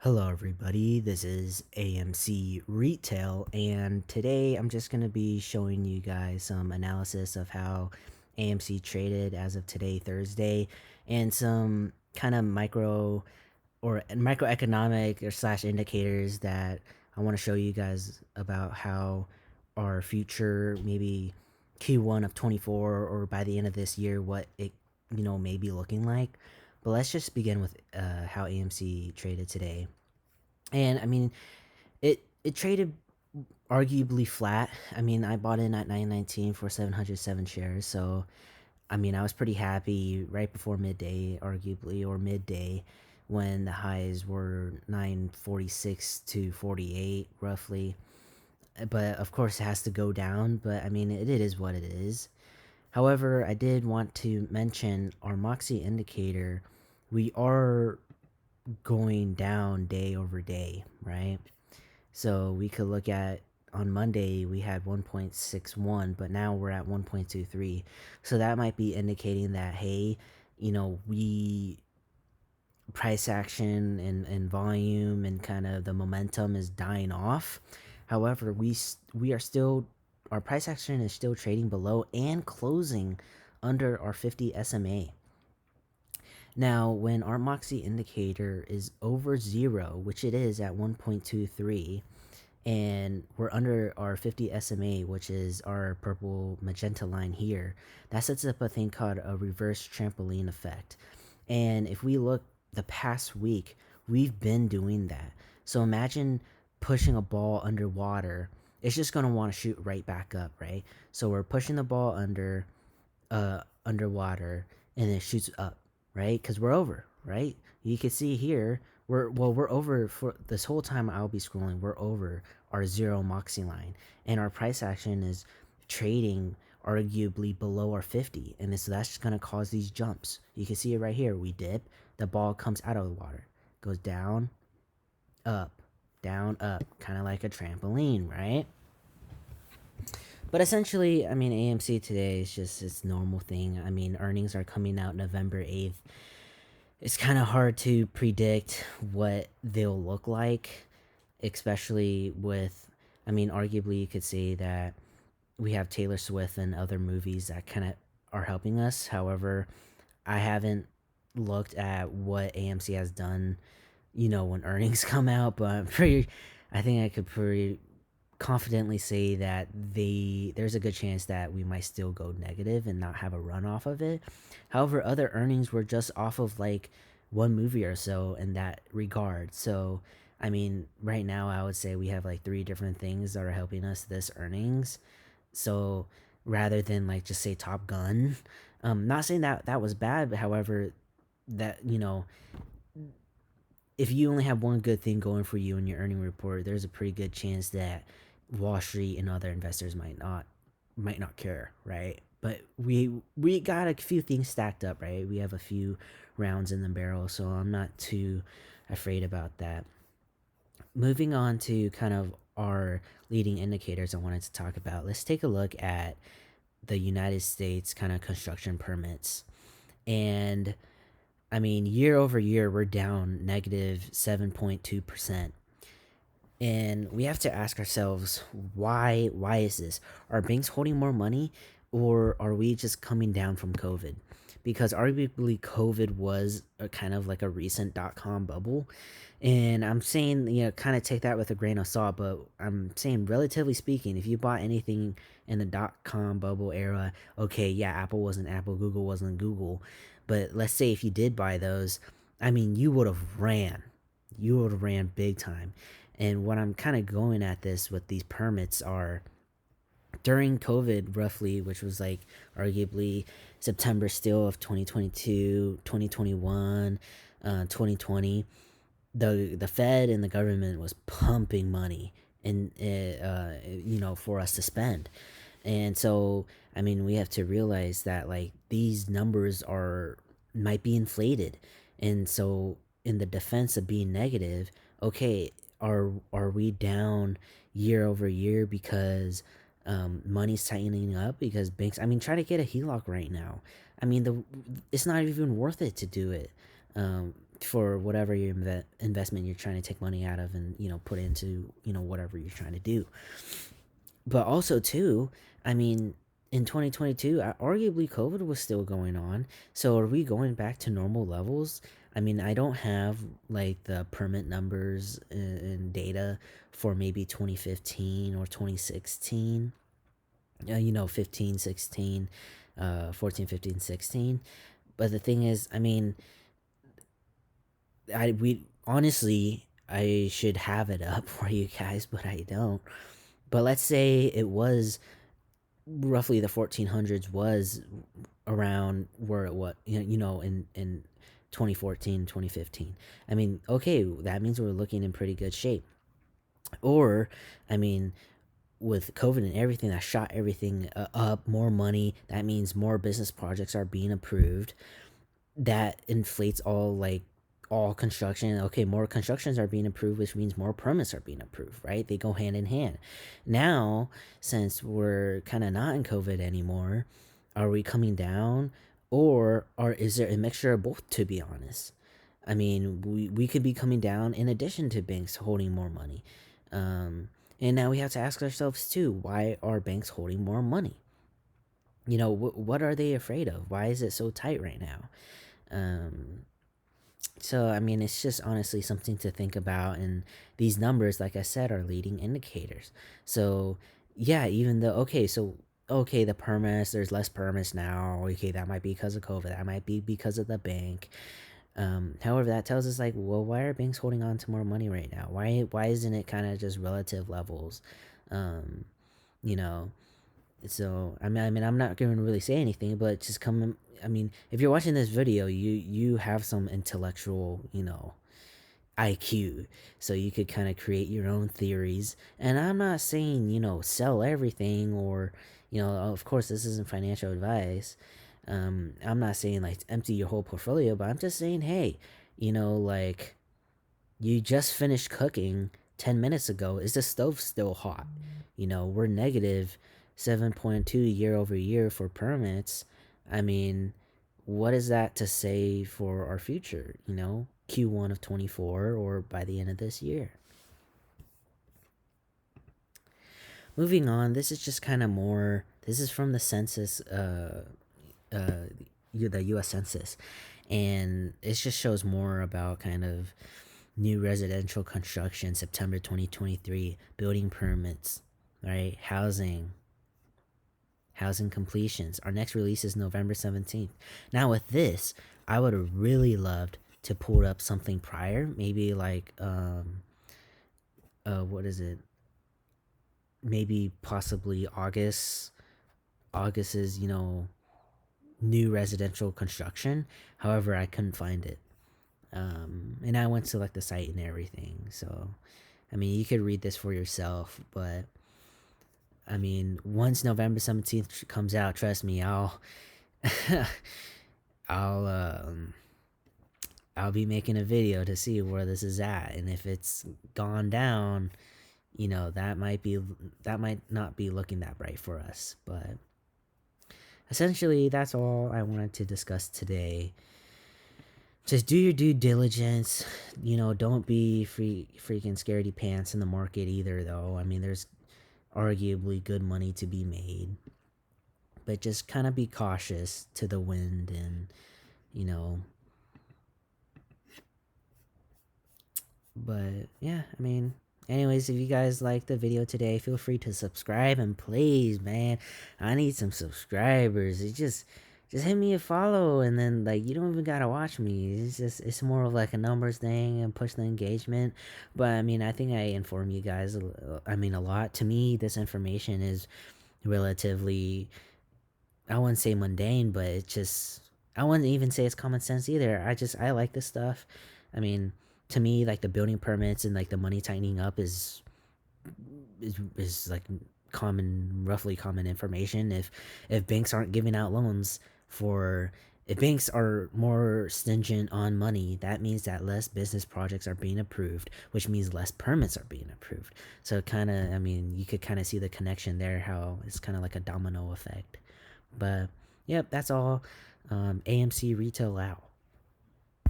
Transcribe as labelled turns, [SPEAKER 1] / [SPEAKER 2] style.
[SPEAKER 1] Hello, everybody. This is AMC Retail, and today I'm just going to be showing you guys some analysis of how AMC traded as of today, Thursday, and some kind of microeconomic or slash indicators that I want to show you guys about how our future, maybe Q1 of 24 or by the end of this year, what it may be looking like. But let's just begin with how AMC traded today. And I mean, it traded arguably flat. I mean, I bought in at 919 for 707 shares. So, I mean, I was pretty happy right before midday, arguably, or midday, when the highs were 946 to 48 roughly. But of course, it has to go down. But I mean, it is what it is. However, I did want to mention our Moxie indicator. We are going down day over day, right? So we could look at on Monday we had 1.61, but now we're at 1.23. So that might be indicating that hey, we price action and volume and kind of the momentum is dying off. However, we are still our price action is still trading below and closing under our 50 SMA. Now, when our Moxie indicator is over 0, which it is at 1.23, and we're under our 50 SMA, which is our purple magenta line here, that sets up a thing called a reverse trampoline effect. And if we look the past week, we've been doing that. So imagine pushing a ball underwater. It's just going to want to shoot right back up, right? So we're pushing the ball underwater and it shoots up, right? Because we're over, right? You can see here we're over for this whole time. I'll be scrolling. We're over our 0 Moxie line, and our price action is trading arguably below our 50, and so that's just gonna cause these jumps. You can see it right here. We dip, the ball comes out of the water, goes down, up, down, up, kind of like a trampoline, right? But essentially, I mean, AMC today is just its normal thing. I mean, earnings are coming out November 8th. It's kind of hard to predict what they'll look like, especially with, I mean, arguably you could say that we have Taylor Swift and other movies that kind of are helping us. However, I haven't looked at what AMC has done, when earnings come out, but I think I could pretty confidently say that there's a good chance that we might still go negative and not have a run off of it. However, other earnings were just off of like one movie or so in that regard. So, I mean, right now I would say we have like three different things that are helping us this earnings. So, rather than like just say Top Gun, not saying that that was bad, but however, that if you only have one good thing going for you in your earning report, there's a pretty good chance that Wall Street and other investors might not care, right? But we got a few things stacked up, right? We have a few rounds in the barrel, so I'm not too afraid about that. Moving on to kind of our leading indicators I wanted to talk about. Let's take a look at the United States kind of construction permits. And I mean, year over year, we're down negative 7.2%. And we have to ask ourselves, why is this? Are banks holding more money, or are we just coming down from COVID? Because arguably COVID was a kind of like a recent dot-com bubble. And I'm saying, kind of take that with a grain of salt, but I'm saying, relatively speaking, if you bought anything in the dot-com bubble era, okay, yeah, Apple wasn't Apple, Google wasn't Google. But let's say if you did buy those, I mean, you would have ran. You would have ran big time. And what I'm kind of going at this with these permits are during COVID, roughly, which was like arguably September still of 2022, 2021, 2020, the Fed and the government was pumping money and for us to spend. And so, I mean, we have to realize that like these numbers might be inflated. And so, in the defense of being negative, okay, are we down year over year because money's tightening up because banks? I mean, try to get a HELOC right now. I mean, it's not even worth it to do it. for whatever your investment you're trying to take money out of and put into whatever you're trying to do. But also too, I mean, in 2022, arguably COVID was still going on. So are we going back to normal levels? I mean, I don't have like the permit numbers and data for maybe 2015 or 2016. 15, 16, 14, 15, 16. But the thing is, I mean, we honestly, I should have it up for you guys, but I don't. But let's say it was roughly the 1400s was around where it was, in 2014, 2015. I mean, okay, that means we're looking in pretty good shape. Or, I mean, with COVID and everything that shot everything up, more money, that means more business projects are being approved. That inflates all construction. Okay, more constructions are being approved, which means more permits are being approved, right? They go hand in hand. Now, since we're kind of not in COVID anymore, are we coming down, or is there a mixture of both, to be honest? I mean, we could be coming down in addition to banks holding more money. And now we have to ask ourselves too, why are banks holding more money? What are they afraid of? Why is it so tight right now? So, I mean, it's just honestly something to think about. And these numbers, like I said, are leading indicators. So, yeah, even though, okay, the permits, there's less permits now. Okay, that might be because of COVID. That might be because of the bank. However, that tells us, like, well, why are banks holding on to more money right now? Why isn't it kind of just relative levels? Um, you know, so I mean, I'm not going to really say anything, but just come. I mean, if you're watching this video, you have some intellectual, IQ, so you could kind of create your own theories. And I'm not saying sell everything, or of course this isn't financial advice. I'm not saying like empty your whole portfolio, but I'm just saying, hey, like you just finished cooking 10 minutes ago. Is the stove still hot? We're negative 7.2 year over year for permits. I mean, what is that to say for our future? Q1 of 24 or by the end of this year. Moving on, this is just kind of more, this is from the census, the US Census. And it just shows more about kind of new residential construction, September 2023, building permits, right? Housing completions. Our next release is November 17th. Now with this, I would have really loved to pull up something prior, maybe like what is it? Maybe possibly August. August is, new residential construction. However, I couldn't find it. And I went to like the site and everything. So, I mean, you could read this for yourself, but I mean, once November 17th comes out, trust me, I'll I'll be making a video to see where this is at, and if it's gone down, that might not be looking that bright for us. But essentially, that's all I wanted to discuss today. Just do your due diligence. Don't be freaking scaredy pants in the market either, though. I mean, there's arguably good money to be made, but just kind of be cautious to the wind. And but yeah, I mean, anyways, if you guys like the video today, feel free to subscribe, and please, man, I need some subscribers. Just hit me a follow, and then like you don't even gotta watch me. It's more of like a numbers thing and push the engagement. But I mean, I think I inform you guys, I mean, a lot. To me, this information is relatively, I wouldn't say mundane, but it's just, I wouldn't even say it's common sense either. I like this stuff. I mean, to me, like the building permits and like the money tightening up is like roughly common information. If banks aren't giving out loans for, if banks are more stringent on money, that means that less business projects are being approved, which means less permits are being approved. So kind of, I mean, you could kind of see the connection there, how it's kind of like a domino effect. But yep, that's all. AMC Retail out.